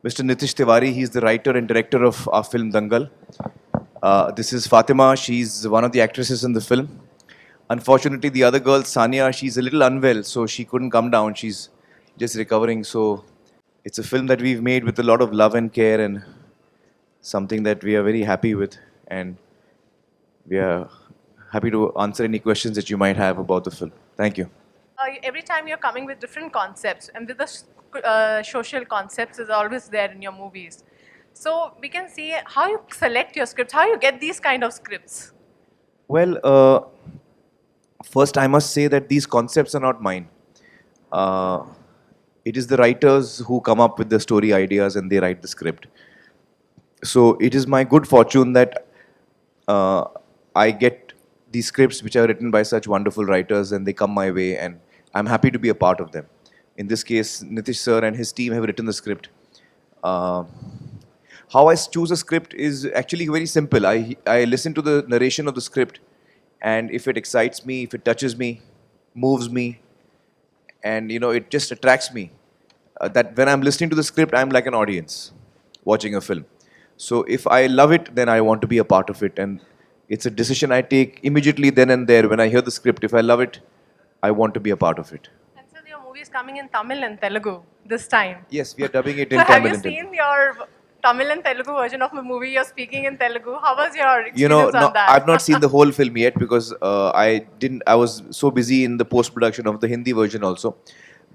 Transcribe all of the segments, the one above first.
Mr. Nitish Tiwari. He's the writer and director of our film Dangal. This is Fatima. She's one of the actresses in the film. Unfortunately, the other girl, Sania, she's a little unwell, so she couldn't come down. She's just recovering. So it's a film that we've made with a lot of love and care and something that we are very happy with. And we are happy to answer any questions that you might have about the film. Thank you. Every time you're coming with different concepts, and with the social concepts is always there in your movies. So we can see how you select your scripts, how you get these kind of scripts. Well, first I must say that these concepts are not mine. Uh, it is the writers who come up with the story ideas and they write the script. So it is my good fortune that uh, I get these scripts which are written by such wonderful writers and they come my way and I'm happy to be a part of them. In this case, Nitish sir and his team have written the script. Uh, how I choose a script is actually very simple. I listen to the narration of the script, and if it excites me, if it touches me, moves me, and it just attracts me, that when I'm listening to the script, I'm like an audience watching a film. So if I love it, then I want to be a part of it, and it's a decision I take immediately then and there when I hear the script. If I love it, I want to be a part of it. And so your movie is coming in Tamil and Telugu this time. Yes, we are dubbing it So in have Tamil you and Telugu. seen your Tamil and Telugu version of the movie? You're speaking in Telugu. How was your You know, experience no, on that? I've not seen the whole film yet because I didn't. I was so busy in the post production of the Hindi version also.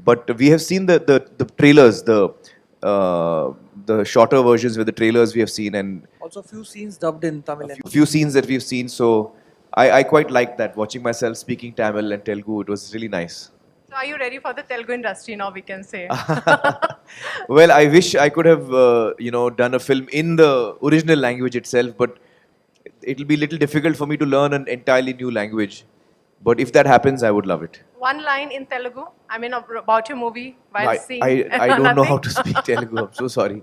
But we have seen the trailers, the shorter versions with the trailers we have seen, and Also, few scenes dubbed in Tamil. a few scenes that we've seen. So I quite liked that. Watching myself speaking Tamil and Telugu, it was really nice. So are you ready for the Telugu industry now, we can say? Well, I wish I could have, done a film in the original language itself, but it'll be a little difficult for me to learn an entirely new language. But if that happens, I would love it. One line in Telugu, I mean about your movie while I, seeing. I don't know how Nothing? to speak Telugu. I'm so sorry.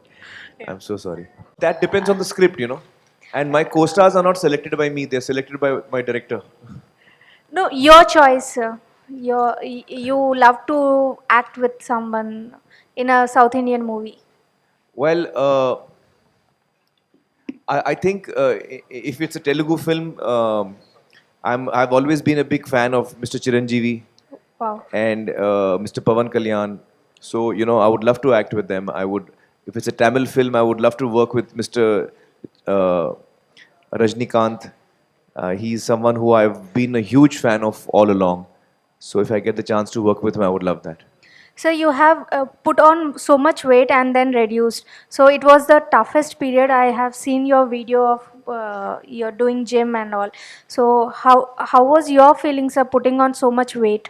I'm so sorry. That depends on the script. And my co-stars are not selected by me, they're selected by my director. No, your choice. Sir. You love to act with someone in a South Indian movie. Well, I think if it's a Telugu film, I've always been a big fan of Mr. Chiranjeevi Wow. and Mr. Pavan Kalyan. So, I would love to act with them. If it's a Tamil film, I would love to work with Mr. Uh, Rajnikant. He's someone who I've been a huge fan of all along. So, if I get the chance to work with him, I would love that. So you have put on so much weight and then reduced. So it was the toughest period. I have seen your video of you're doing gym and all. So how was your feelings of putting on so much weight?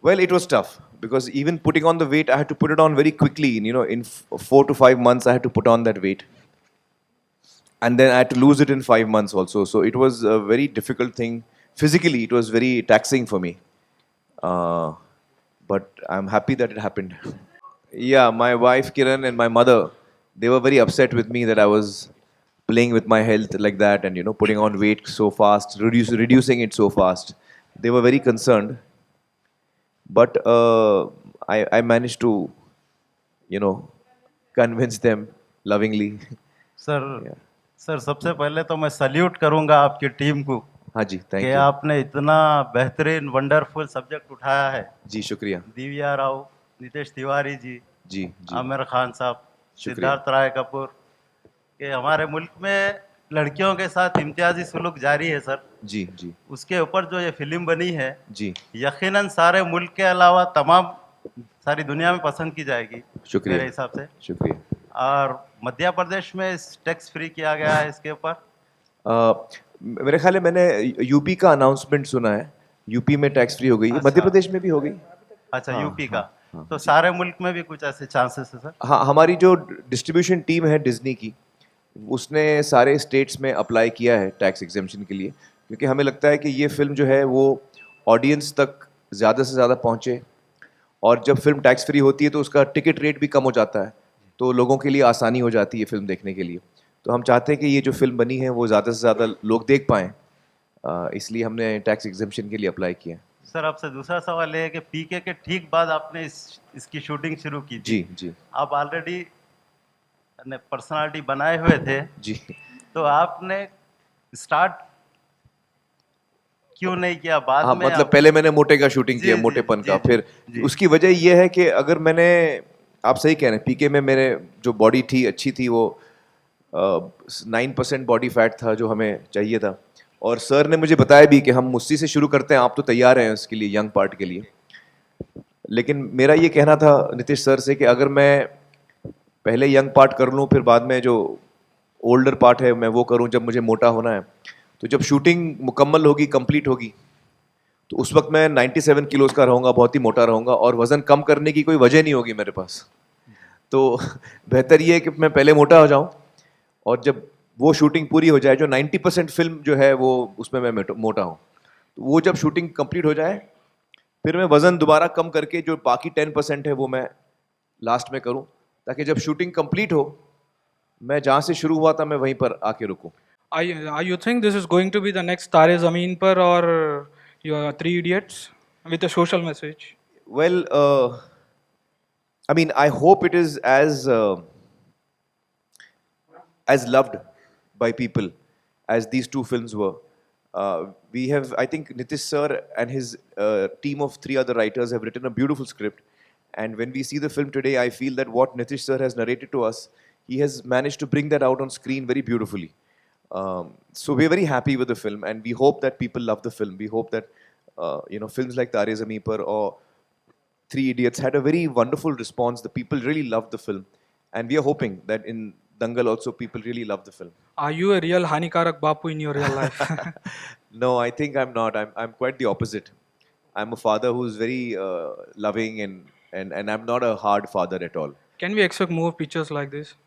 Well, it was tough because even putting on the weight, I had to put it on very quickly. In 4 to 5 months, I had to put on that weight. And then I had to lose it in 5 months also. So it was a very difficult thing. Physically, it was very taxing for me. Uh, but I'm happy that it happened. Yeah, my wife Kiran and my mother, they were very upset with me that I was playing with my health like that and putting on weight so fast, reducing it so fast. They were very concerned, but I managed to convince them lovingly. Sir Yeah. Sir सबसे पहले तो मैं salute करूंगा आपकी team को हाँ जी, thank कि you आपने इतना बेहतरीन वंडरफुल सब्जेक्ट उठाया है। जी, शुक्रिया दिव्या राव, नितेश तिवारी जी, जी जी आमिर खान साहब, शुक्रिया। सिद्धार्थ राय कपूर, कि हमारे मुल्क में लड़कियों के साथ इम्तियाजी सुलूक जारी है सर। जी जी उसके ऊपर जो ये फिल्म बनी है, जी यकीनन सारे मुल्क के अलावा तमाम सारी दुनिया में पसंद की जाएगी शुक्रिया। मेरे हिसाब से। शुक्रिया। और मध्य प्रदेश में टैक्स फ्री किया गया है इसके ऊपर। मेरे ख्याल है मैंने यूपी का अनाउंसमेंट सुना है, यूपी में टैक्स फ्री हो गई है, अच्छा। मध्य प्रदेश में भी हो गई। अच्छा, हाँ, यूपी का। हाँ, तो सारे मुल्क में भी कुछ ऐसे चांसेस है सर? हाँ, हमारी जो डिस्ट्रीब्यूशन टीम है डिज्नी की, उसने सारे स्टेट्स में अप्लाई किया है टैक्स एग्जेम्पशन के लिए, क्योंकि हमें लगता है कि ये फिल्म जो है वो ऑडियंस तक ज़्यादा से ज़्यादा पहुँचे, और जब फिल्म टैक्स फ्री होती है तो उसका टिकट रेट भी कम हो जाता है, तो लोगों के लिए आसानी हो जाती है फिल्म देखने के लिए। तो हम चाहते हैं कि ये जो फिल्म बनी है वो ज़्यादा से ज़्यादा लोग देख पाएँ, इसलिए हमने टैक्स एग्जेम्पशन के लिए अप्लाई किया है। सर आपसे दूसरा सवाल ये है कि पीके के ठीक बाद आपने इसकी शूटिंग शुरू की थी। जी जी आप ऑलरेडी ने पर्सनालिटी बनाए हुए थे, जी। तो आपने स्टार्ट क्यों नहीं किया बाद हाँ, में? मतलब पहले मैंने मोटे का शूटिंग जी, किया, जी, मोटेपन जी, का, जी, फिर जी। उसकी वजह ये है कि अगर मैंने, आप सही कह रहे हैं, पीके में मेरे जो बॉडी थी अच्छी थी, वो 9% बॉडी फैट था जो हमें चाहिए था, और सर ने मुझे बताया भी कि हम उसी से शुरू करते हैं, आप तो तैयार हैं उसके लिए, यंग पार्ट के लिए। लेकिन मेरा ये कहना था नीतीश सर से कि अगर मैं पहले यंग पार्ट कर लूँ, फिर बाद में जो ओल्डर पार्ट है मैं वो करूँ जब मुझे मोटा होना है, तो जब शूटिंग मुकम्मल होगी, कंप्लीट होगी, तो उस वक्त मैं 97 किलोज का रहूँगा, बहुत ही मोटा रहूँगा, और वज़न कम करने की कोई वजह नहीं होगी मेरे पास। तो बेहतर ये है कि मैं पहले मोटा हो जाऊँ, और जब वो शूटिंग पूरी हो जाए, जो 90% फिल्म जो है वो, उसमें मैं मोटा हूँ, तो वो जब शूटिंग कंप्लीट हो जाए, फिर मैं वज़न दोबारा कम करके जो बाकी 10% है वो मैं लास्ट में करूँ, ताकि जब शूटिंग कंप्लीट हो, मैं जहाँ से शुरू हुआ था मैं वहीं पर आके रुकूँ। Are you think this is going to be the next Tare Zameen Par or your Three Idiots with a social message? Well, I mean, I hope it is as loved by people as these two films were. We have, I think, Nitish sir and his team of 3 other writers have written a beautiful script. And when we see the film today, I feel that what Nitish sir has narrated to us, he has managed to bring that out on screen very beautifully. So we're very happy with the film, and we hope that people love the film. We hope that films like Tare Zameen Par or Three Idiots had a very wonderful response. The people really loved the film, and we are hoping that in Dangal also people really love the film. Are you a real Hanikarak Bapu in your real life? No, I think I'm not. I'm quite the opposite. I'm a father who's very loving, and I'm not a hard father at all. Can we expect more pictures like this?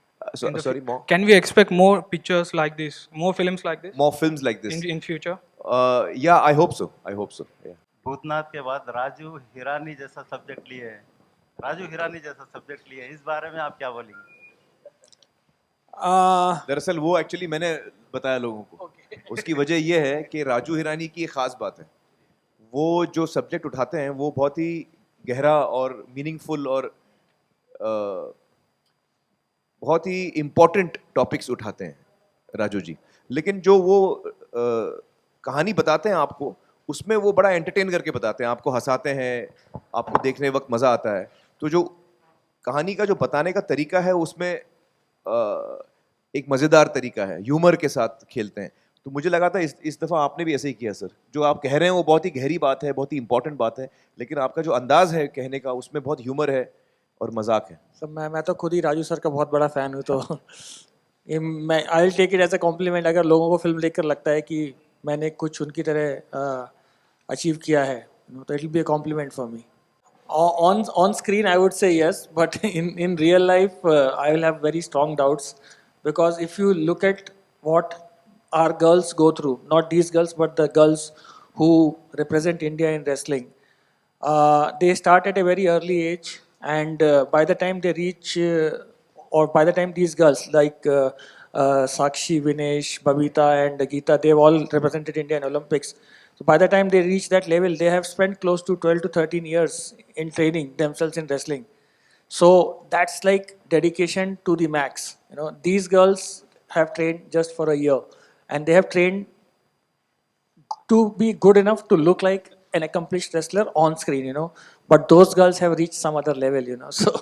Sorry, more Can we expect more pictures like this, more films like this more films like this. in future? Yeah, I hope so. I hope so. Yeah. Bhootnath के बाद राजू हिरानी जैसा subject लिए हैं, राजू हिरानी जैसा subject लिए हैं, इस बारे में आप क्या बोलेंगे? दरअसल वो एक्चुअली मैंने बताया लोगों को, उसकी वजह ये है कि राजू हिरानी की एक खास बात है, वो जो सब्जेक्ट उठाते हैं वो बहुत ही गहरा और मीनिंगफुल और बहुत ही इम्पोर्टेंट टॉपिक्स उठाते हैं राजू जी। लेकिन जो वो कहानी बताते हैं आपको, उसमें वो बड़ा एंटरटेन करके बताते हैं, आपको हंसाते हैं, आपको देखने वक्त मज़ा आता है। तो जो कहानी का जो बताने का तरीका है उसमें एक मज़ेदार तरीका है, ह्यूमर के साथ खेलते हैं। तो मुझे लगा था इस दफ़ा आपने भी ऐसे ही किया सर। जो आप कह रहे हैं वो बहुत ही गहरी बात है, बहुत ही इंपॉर्टेंट बात है, लेकिन आपका जो अंदाज है कहने का उसमें बहुत ह्यूमर है और मजाक है। सब मैं तो खुद ही राजू सर का बहुत बड़ा फ़ैन हूँ, तो ये मैं I will take it as a compliment अगर लोगों को फिल्म देखकर लगता है कि मैंने कुछ उनकी तरह अचीव किया है, तो it will be a compliment for me. On screen I would say yes, but in real life I will have very strong doubts, because if you look at what our girls go through, not these girls but the girls who represent India in wrestling, they start at a very early age, and by the time they reach or by the time these girls like Sakshi, Vinesh, Babita and Geeta, they've all represented India in Olympics. So by the time they reach that level, they have spent close to 12 to 13 years in training themselves in wrestling. So that's like dedication to the max. These girls have trained just for a year, and they have trained to be good enough to look like an accomplished wrestler on screen. But those girls have reached some other level. So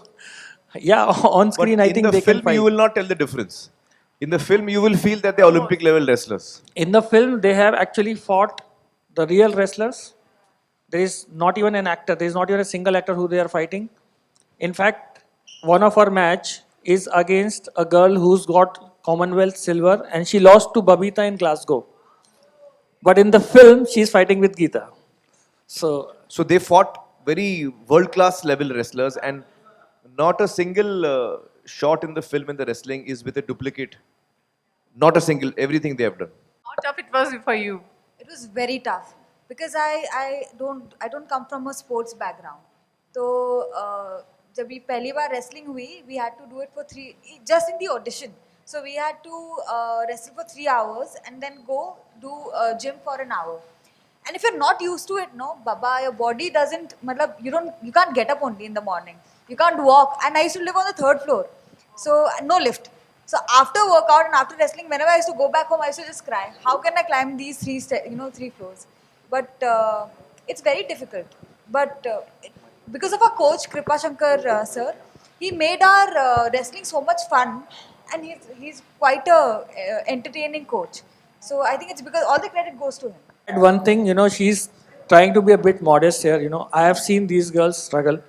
yeah, on screen I think in the they film can fight. you will not tell the difference. In the film you will feel that they're Olympic level wrestlers. In the film, they have actually fought the real wrestlers. There is not even an actor. There is not even a single actor who they are fighting. In fact, one of our match is against a girl who's got Commonwealth silver, and she lost to Babita in Glasgow. But in the film, she's fighting with Geeta. So they fought very world-class level wrestlers, and not a single shot in the film in the wrestling is with a duplicate. Not a single, everything they have done. How tough it was for you? It was very tough because I don't come from a sports background. So जब ये पहली बार wrestling हुई, we had to do it for just in the audition. So we had to wrestle for 3 hours and then go do gym for an hour. And if you're not used to it, no, Baba, your body doesn't, you can't get up only in the morning. You can't walk. And I used to live on the 3rd floor. So no lift. So after workout and after wrestling, whenever I used to go back home, I used to just cry. How can I climb these three floors? But it's very difficult. But because of our coach Kripa Shankar sir, he made our wrestling so much fun, and he's quite a entertaining coach. So I think it's because all the credit goes to him. And one thing, she's trying to be a bit modest here. I have seen these girls struggle.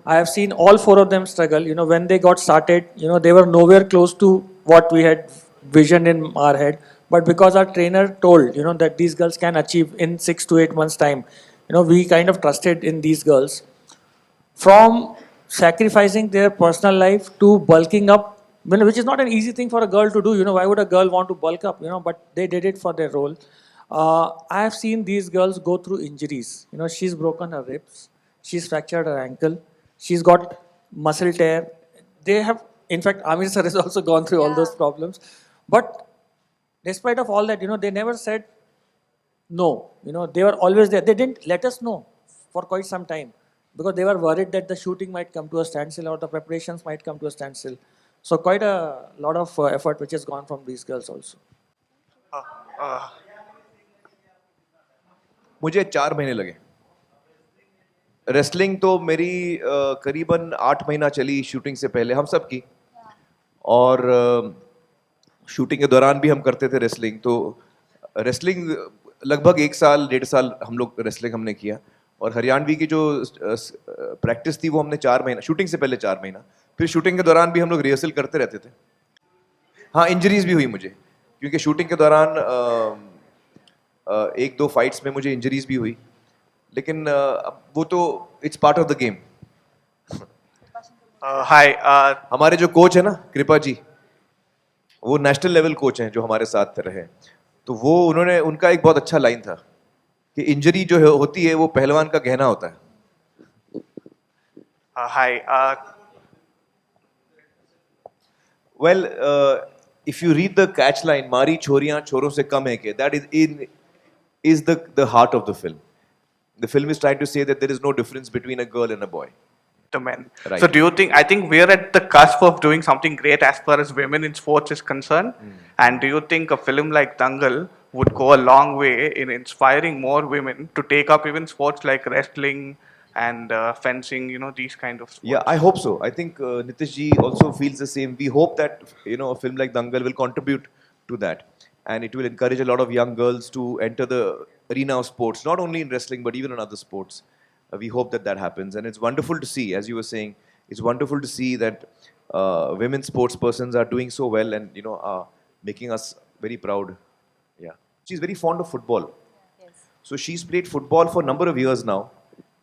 I have seen all four of them struggle. When they got started, they were nowhere close to what we had visioned in our head. But because our trainer told, that these girls can achieve in 6 to 8 months' time, we kind of trusted in these girls. From sacrificing their personal life to bulking up, which is not an easy thing for a girl to do. Why would a girl want to bulk up? But they did it for their role. I have seen these girls go through injuries. She's broken her ribs, she's fractured her ankle, she's got muscle tear. They have, in fact, Amir sir has also gone through all those problems. But despite of all that, they never said no. They were always there. They didn't let us know for quite some time because they were worried that the shooting might come to a standstill or the preparations might come to a standstill. So quite a lot of effort which has gone from these girls also. मुझे 4 महीने लगे. Wrestling तो मेरी करीबन 8 महीना चली shooting से पहले, हम सब की. और शूटिंग के दौरान भी हम करते थे रेसलिंग. तो रेसलिंग लगभग 1 साल 1.5 साल हम लोग रेसलिंग हमने किया. और हरियाणवी की जो प्रैक्टिस थी वो हमने 4 महीना, शूटिंग से पहले 4 महीना. फिर शूटिंग के दौरान भी हम लोग रिहर्सल करते रहते थे. हाँ, इंजरीज भी हुई मुझे, क्योंकि शूटिंग के दौरान 1-2 फाइट्स में मुझे इंजरीज भी हुई. लेकिन अब वो तो it's part of the game. Hi, हमारे जो कोच है ना कृपा जी, वो नेशनल लेवल कोच हैं जो हमारे साथ रहे. तो वो उनका एक बहुत अच्छा लाइन था कि इंजरी जो होती है वो पहलवान का गहना होता है. Hi, well, if you read the catch line, मारी छोरियां छोरों से कम है के, that is the heart of the film. The film is trying to say that there is no difference between a girl and a boy. the men. Right. So do you think, I think we're at the cusp of doing something great as far as women in sports is concerned. And do you think a film like Dangal would go a long way in inspiring more women to take up even sports like wrestling and fencing, these kind of sports? Yeah, I hope so. I think Nitish ji also feels the same. We hope that a film like Dangal will contribute to that, and it will encourage a lot of young girls to enter the arena of sports, not only in wrestling but even in other sports. We hope that happens, and it's wonderful to see, as you were saying, it's wonderful to see that women sports persons are doing so well, and are making us very proud. Yeah, she's very fond of football. Yes. So she's played football for a number of years now,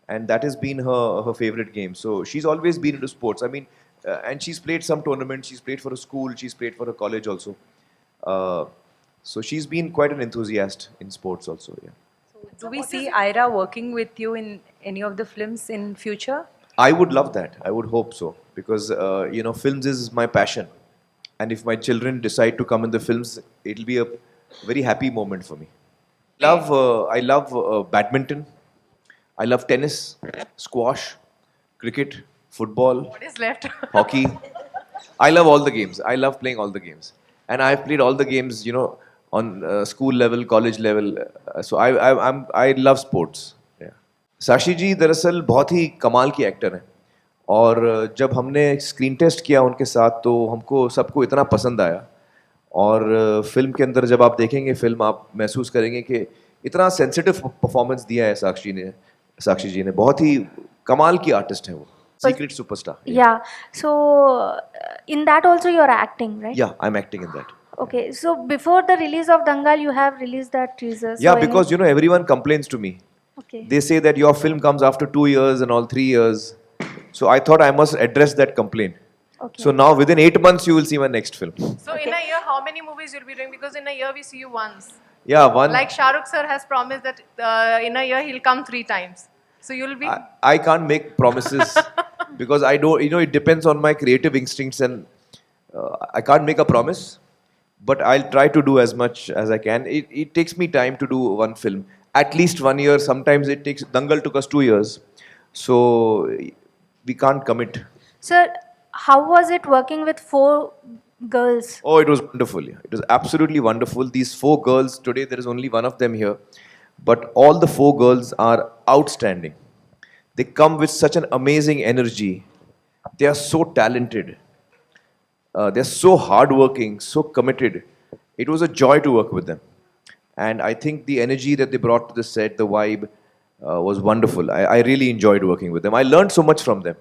and that has been her favorite game. So she's always been into sports. I mean, and she's played some tournaments. She's played for a school. She's played for a college also. So she's been quite an enthusiast in sports also. Yeah. Do we see Ira working with you in any of the films in future? I would love that. I would hope so, because films is my passion, and if my children decide to come in the films, it'll be a very happy moment for me. I love badminton. I love tennis, squash, cricket, football, What is left? hockey. I love all the games. I love playing all the games, and I've played all the games, on school level, college level. So I love sports. Yeah. साक्षी जी दरअसल बहुत ही कमाल की actor हैं, और जब हमने screen test किया उनके साथ तो हमको सबको इतना पसंद आया. और फिल्म के अंदर जब आप देखेंगे फिल्म, आप महसूस करेंगे कि इतना सेंसिटिव परफॉर्मेंस दिया है साक्षी जी ने. बहुत ही कमाल की आर्टिस्ट है वो, secret superstar. Yeah. So in that also you're acting, right? Yeah, I'm acting in that. Okay. So before the release of Dangal, you have released that teaser. Yeah, So because everyone complains to me. Okay. They say that your film comes after 2 years and all 3 years. So I thought I must address that complaint. Okay. So now within 8 months you will see my next film. So in a year, how many movies you'll be doing? Because in a year we see you once. Yeah, one. Like Shah Rukh sir has promised that in a year he'll come 3 times. So you'll be. I can't make promises because I don't. It depends on my creative instincts, and I can't make a promise. But I'll try to do as much as I can. It takes me time to do one film. At least 1 year. Sometimes it takes. Dangal took us 2 years, so we can't commit. Sir, how was it working with 4 girls? Oh, it was wonderful. Yeah. It was absolutely wonderful. These four girls, today there is only one of them here, but all the four girls are outstanding. They come with such an amazing energy. They are so talented. They're so hardworking, so committed. It was a joy to work with them. And I think the energy that they brought to the set, the vibe, was wonderful. I really enjoyed working with them. I learned so much from them.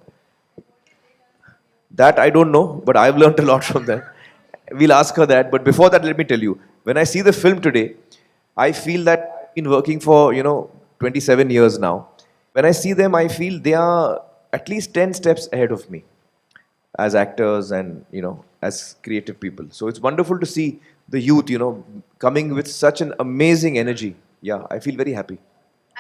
That I don't know, but I've learned a lot from them. We'll ask her that. But before that, let me tell you, when I see the film today, I feel that I've been working for, 27 years now. When I see them, I feel they are at least 10 steps ahead of me as actors and, as creative people. So it's wonderful to see the youth, coming with such an amazing energy. Yeah, I feel very happy.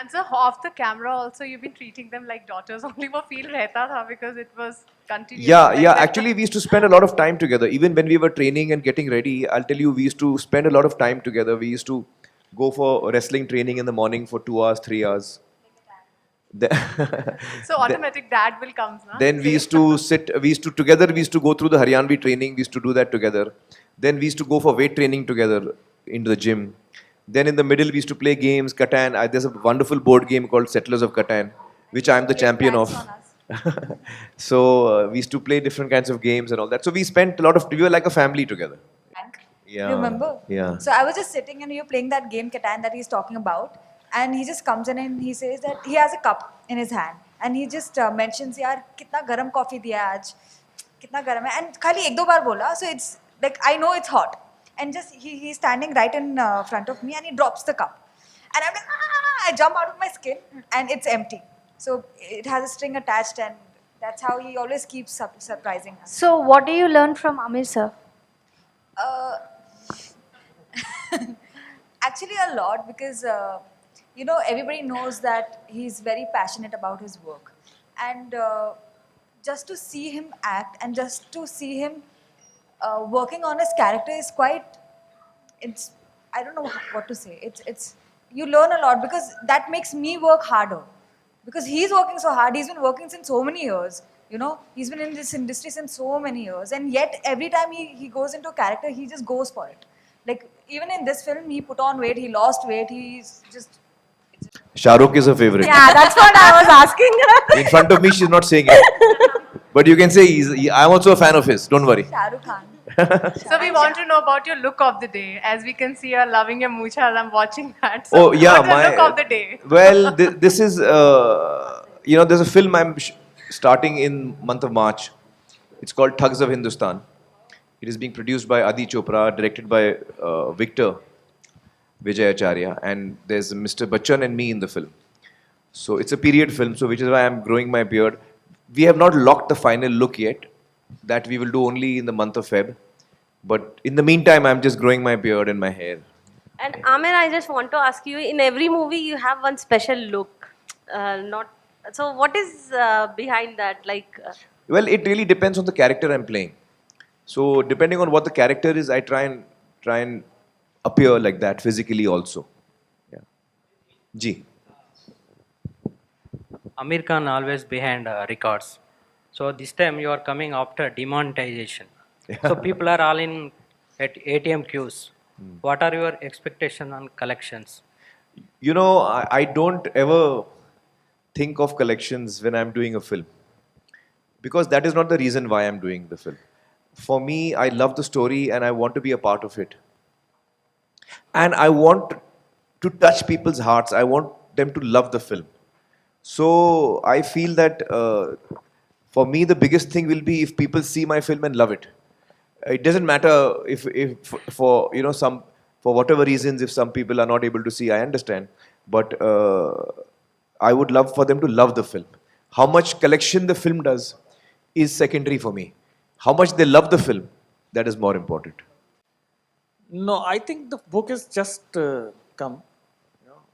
And so off the camera also, you've been treating them like daughters. Only वो feel रहता था because it was continuous. Yeah, like yeah. that. Actually, we used to spend a lot of time together. Even when we were training and getting ready, I'll tell you, we used to spend a lot of time together. We used to go for wrestling training in the morning for 2 hours, 3 hours. The- So automatic dad will come, na? Then we used to sit, we used to go through the Haryanvi training, we used to do that together. Then we used to go for weight training together into the gym. Then in the middle, we used to play games, Catan. There's a wonderful board game called Settlers of Catan, which I'm the champion of. So we used to play different kinds of games and all that. So we spent a lot of, we were like a family together. Bank. Yeah. Remember? Yeah. So I was just sitting and you're playing that game Catan that he's talking about, and he just comes in and he says that he has a cup in his hand, and he just mentions, "यार कितना गरम coffee दिया है आज, कितना गरम है," and खाली एक दो बार बोला, so it's like I know it's hot, and just he's standing right in front of me and he drops the cup, and I'm like, ah! I jump out of my skin and it's empty, so it has a string attached, and that's how he always keeps surprising us. So what do you learn from Amir sir? Uh, actually, a lot because everybody knows that he's very passionate about his work, and just to see him act and just to see him working on his character is quite. It's I don't know what to say. It's you learn a lot because that makes me work harder because he's working so hard. He's been working since so many years. He's been in this industry since so many years, and yet every time he goes into a character, he just goes for it. Like even in this film, he put on weight, he lost weight, he's just. Shahrukh is a favorite. Yeah, that's what I was asking. In front of me, she's not saying it. But you can say I'm also a fan of his. Don't worry. Shah Rukh Khan. So we want to know about your look of the day. As we can see, you're loving your moochas. I'm watching that. So Oh yeah, what's your look of the day? Well, this is there's a film I'm starting in month of March. It's called Thugs of Hindustan. It is being produced by Adi Chopra, directed by Victor Vijay Acharya, and there's Mr. Bachchan and me in the film. So it's a period film, so which is why I'm growing my beard. We have not locked the final look yet. That we will do only in the month of Feb. But in the meantime, I'm just growing my beard and my hair. And Amir, I just want to ask you, in every movie you have one special look. Not so. What is behind that? Well, it really depends on the character I'm playing. So depending on what the character is, I try and appear like that physically also. Yeah. Ji. Amir Khan always behind records. So this time you are coming after demonetization. So people are all in at ATM queues. What are your expectations on collections? I don't ever think of collections when I'm doing a film. Because that is not the reason why I'm doing the film. For me, I love the story and I want to be a part of it. And I want to touch people's hearts. I want them to love the film. So I feel that for me, the biggest thing will be if people see my film and love it. It doesn't matter if for for whatever reasons, if some people are not able to see, I understand. But I would love for them to love the film. How much collection the film does is secondary for me. How much they love the film, that is more important. No, I think the book is just come.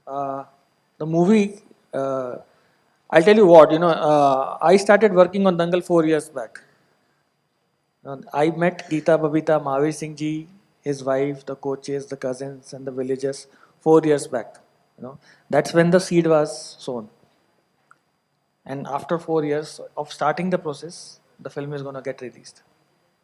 The movie, I'll tell you what, I started working on Dangal 4 years back. I met Geeta, Babita, Mahavir Singh ji, his wife, the coaches, the cousins, and the villagers 4 years back. That's when the seed was sown. And after 4 years of starting the process, the film is going to get released.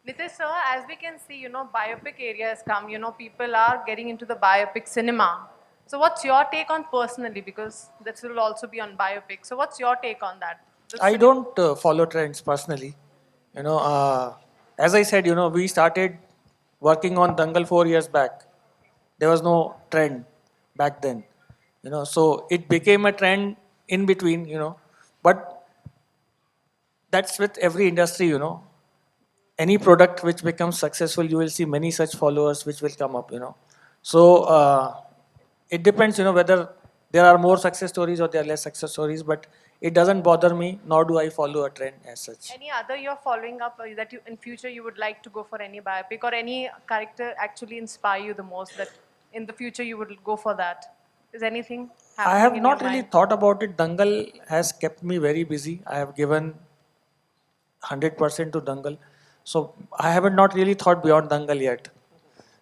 Nitish sir, as we can see, biopic area has come. People are getting into the biopic cinema. So what's your take on personally? Because this will also be on biopic. So what's your take on that? The I cinema- don't follow trends personally. As I said, we started working on Dangal 4 years back. There was no trend back then. So it became a trend in between. But that's with every industry. Any product which becomes successful, you will see many such followers which will come up. So it depends, whether there are more success stories or there are less success stories, but it doesn't bother me, nor do I follow a trend as such. Any other you're following up that you in future you would like to go for any biopic or any character actually inspire you the most that in the future you would go for that? Is anything happening I have in not your really mind? thought about it. Dangal has kept me very busy. I have given 100% to Dangal. So I haven't not really thought beyond Dangal yet.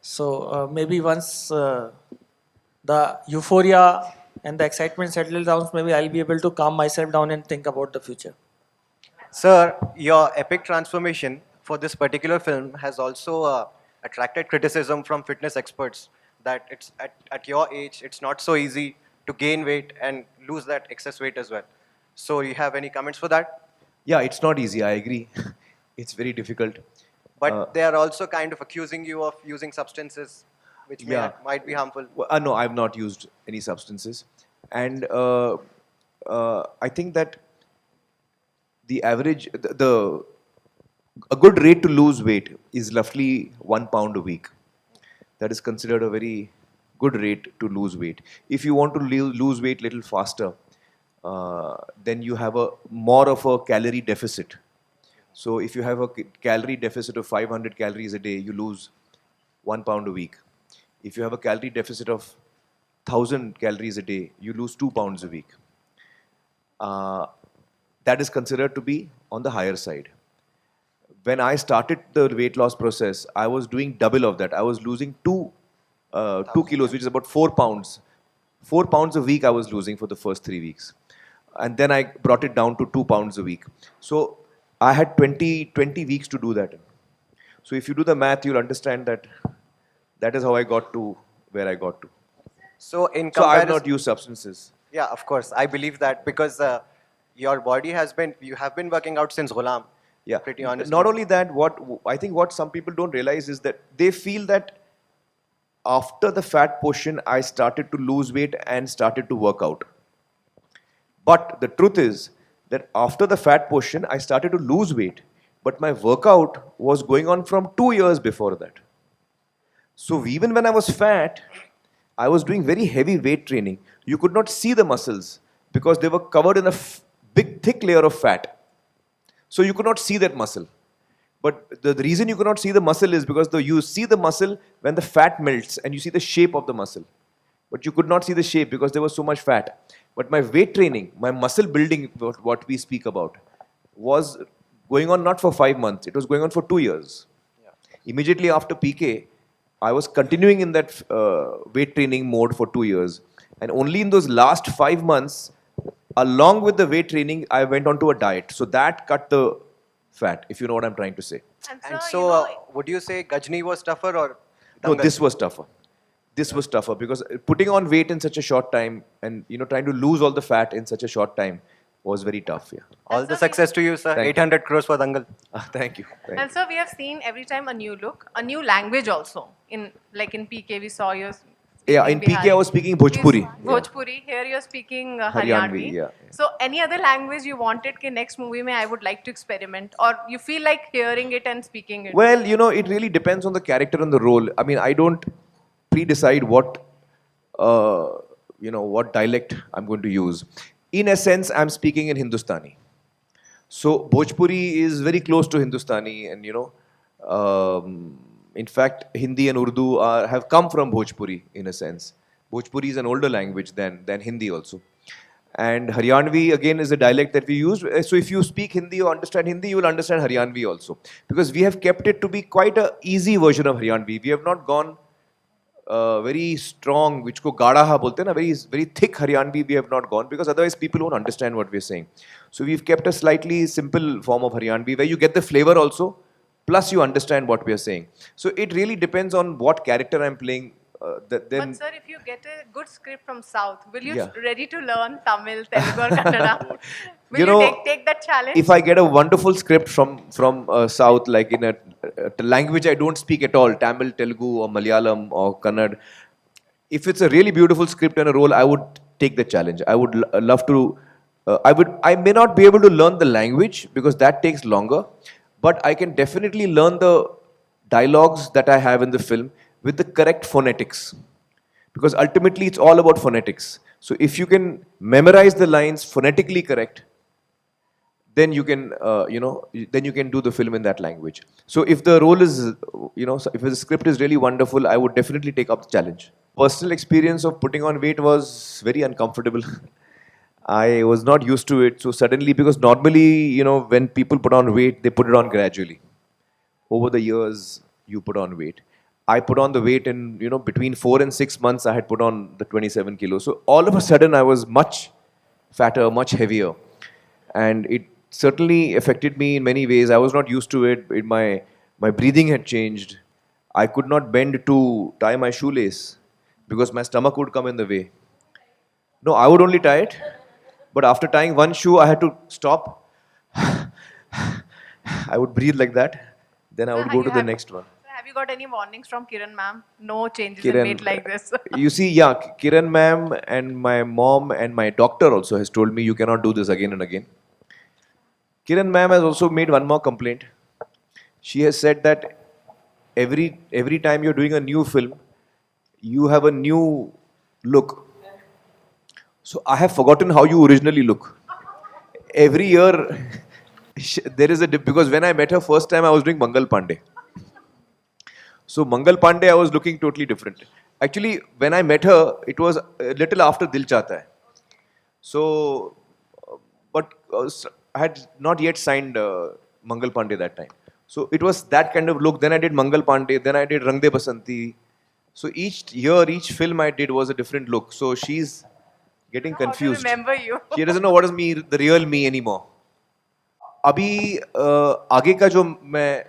So maybe once the euphoria and the excitement settles down, maybe I'll be able to calm myself down and think about the future. Sir, your epic transformation for this particular film has also attracted criticism from fitness experts that it's at your age, it's not so easy to gain weight and lose that excess weight as well. So, you have any comments for that? Yeah, it's not easy. I agree. It's very difficult. But they are also kind of accusing you of using substances which Yeah. might be harmful. Well, no, I've not used any substances, and I think that the average, a good rate to lose weight is roughly 1 pound a week. That is considered a very good rate to lose weight. If you want to lose weight little faster, then you have a more of a calorie deficit. So if you have a calorie deficit of 500 calories a day, you lose 1 pound a week. If you have a calorie deficit of 1000 calories a day, you lose 2 pounds a week. That is considered to be on the higher side. When I started the weight loss process, I was doing double of that. I was losing 2 kilos, which is about 4 pounds. 4 pounds a week I was losing for the first 3 weeks. And then I brought it down to 2 pounds a week. So I had 20 weeks to do that. So if you do the math, you'll understand that that is how I got to where I got to. So, in So I have comparison, not used substances. yeah, of course, I believe that because your body you have been working out since Ghulam. Yeah. Pretty honestly. Not only that, what some people don't realize is that they feel that after the fat portion, I started to lose weight and started to work out. But the truth is that after the fat portion, I started to lose weight. But my workout was going on from 2 years before that. So even when I was fat, I was doing very heavy weight training. You could not see the muscles because they were covered in a big, thick layer of fat. So you could not see that muscle. But the reason you could not see the muscle is because you see the muscle when the fat melts and you see the shape of the muscle. But you could not see the shape because there was so much fat. But my weight training, my muscle building, what we speak about, was going on not for 5 months. It was going on for 2 years. Immediately after PK, I was continuing in that weight training mode for 2 years. And only in those last 5 months, along with the weight training, I went on to a diet. So that cut the fat, if you know what I'm trying to say. And so, would you say Gajni was tougher or No, Dangal? this was tougher. This was tougher because putting on weight in such a short time and trying to lose all the fat in such a short time was very tough. Yeah. All the success to you, sir. Thank you. 800 crores for Dangal. Thank you. Thank you. And so we have seen every time a new look, a new language also. In PK, we saw you. Yeah, in PK I was speaking Bhojpuri. Bhojpuri. Here you're speaking Haryanvi, Haryanvi. yeah. So any other language you wanted कि next movie में I would like to experiment, or you feel like hearing it and speaking it? Well, it really depends on the character and the role. I mean, I don't pre-decide what dialect I'm going to use. In a sense, I'm speaking in Hindustani. So Bhojpuri is very close to Hindustani, and in fact, Hindi and Urdu have come from Bhojpuri in a sense. Bhojpuri is an older language than Hindi also. And Haryanvi again is a dialect that we use. So if you speak Hindi or understand Hindi, you will understand Haryanvi also. Because we have kept it to be quite an easy version of Haryanvi. We have not gone very strong, which ko gadaha bolte na, very very thick Haryanvi we have not gone, because otherwise people won't understand what we are saying. So we've kept a slightly simple form of Haryanvi where you get the flavor also, plus you understand what we are saying. So it really depends on what character I'm playing. Then But sir, if you get a good script from South, will you Yeah. ready to learn Tamil, Telugu, or Kannada? Will You you, know, take that challenge? if I get a wonderful script from South, like in a language I don't speak at all, Tamil, Telugu, or Malayalam or Kannada, if it's a really beautiful script and a role, I would take the challenge. I would love to. I may not be able to learn the language because that takes longer, but I can definitely learn the dialogues that I have in the film with the correct phonetics. Because ultimately, it's all about phonetics. So if you can memorize the lines phonetically correct, then you can, then you can do the film in that language. So if the role is, if the script is really wonderful, I would definitely take up the challenge. Personal experience of putting on weight was very uncomfortable. I was not used to it. So suddenly, because normally, when people put on weight, they put it on gradually. Over the years, you put on weight. I put on the weight in, between 4 and 6 months, I had put on the 27 kilos. So all of a sudden, I was much fatter, much heavier. And it certainly affected me in many ways. I was not used to it. My breathing had changed. I could not bend to tie my shoelace because my stomach would come in the way. No, I would only tie it. But after tying one shoe, I had to stop. I would breathe like that. Then I would go to the next one. Sir, have you got any warnings from Kiran ma'am? No changes Kiran, in weight like this. You see, yeah, Kiran ma'am and my mom and my doctor also has told me you cannot do this again and again. Kiran ma'am has also made one more complaint. She has said that every time you're doing a new film, you have a new look. So I have forgotten how you originally look. Every year, there is a dip because when I met her first time, I was doing Mangal Pandey. So Mangal Pandey, I was looking totally different. Actually, when I met her, it was a little after Dil Chahta Hai. So, but I had not yet signed Mangal Pandey that time. So it was that kind of look. Then I did Mangal Pandey. Then I did Rang De Basanti. So each year, each film I did was a different look. So she's getting confused. How to remember you? She doesn't know what is me, the real me anymore. अभी आगे का जो मैं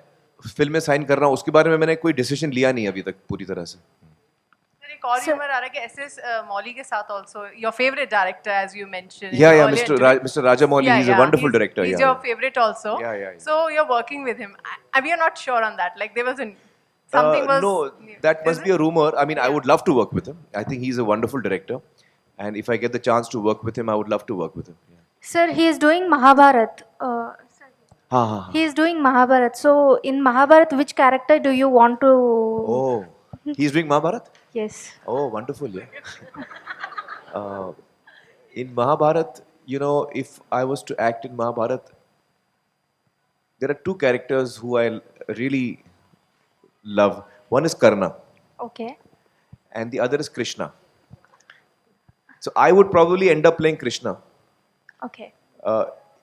film में sign कर रहा हूँ उसके बारे में मैंने कोई डिसीजन लिया नहीं अभी तक पूरी तरह से. Sir, एक और rumor आ रहा है कि SS Mauly के साथ also your favorite director as you mentioned. Yeah, in yeah, earlier Mr. interview. Mr. Rajamouli, he's a wonderful director. He's Yeah, your yeah. favorite also. Yeah, yeah, yeah. So you're working with him. We are not sure on that. Like there was something was. No, that must be a rumor. I mean, I would love to work with him. I think he's a wonderful director. And if I get the chance to work with him, I would love to work with him. Yeah. Sir, he is doing Mahabharat. Ha, ha, ha. He is doing Mahabharat. So in Mahabharat, which character do you want to? Oh, he's doing Mahabharat? Yes. Oh, wonderful, yeah. In Mahabharat, if I was to act in Mahabharat, there are two characters who I really love. One is Karna, Okay. and the other is Krishna. So I would probably end up playing Krishna Okay.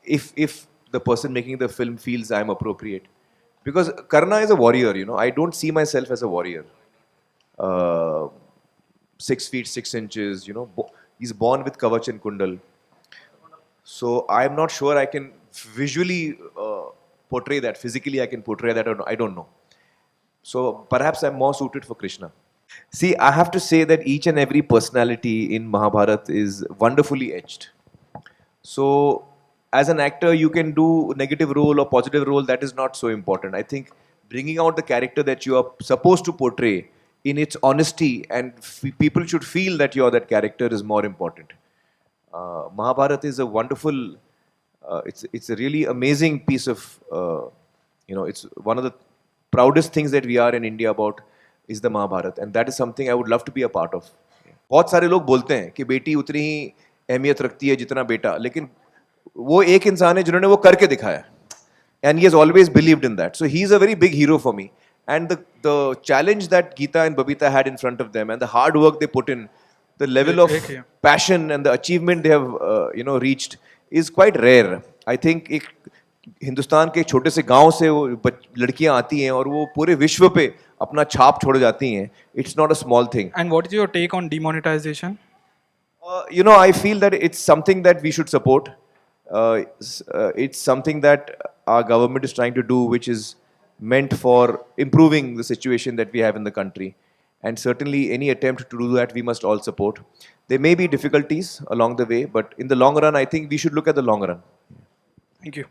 if the person making the film feels I'm appropriate. Because Karna is a warrior, I don't see myself as a warrior. 6 feet 6 inches, he's born with Kavach and Kundal. So I'm not sure I can visually portray that. Physically, I can portray that. I don't know. So perhaps I'm more suited for Krishna. See, I have to say that each and every personality in Mahabharat is wonderfully etched. So as an actor, you can do negative role or positive role. That is not so important. I think bringing out the character that you are supposed to portray in its honesty and people should feel that you're that character is more important. Mahabharat is a wonderful, it's a really amazing piece of, it's one of the proudest things that we are in India about is the Mahabharat, and that is something I would love to be a part of. बहुत सारे लोग बोलते हैं कि बेटी उतनी ही अहमियत रखती है जितना बेटा, लेकिन वो एक इंसान है जिन्होंने वो करके दिखाया, and he has always believed in that. So he is a very big hero for me. And the challenge that Geeta and Babita had in front of them and the hard work they put in, the level of passion and the achievement they have reached is quite rare. I think एक हिंदुस्तान के एक छोटे से गांव से वो लड़कियां आती हैं और वो पूरे विश्व पे अपना छाप छोड़ जाती हैं. It's not a small thing. And what is your take on demonetization? I feel that it's something that we should support. It's something that our government is trying to do, which is meant for improving the situation that we have in the country. And certainly, any attempt to do that, we must all support. There may be difficulties along the way, but in the long run, I think we should look at the long run. Thank you.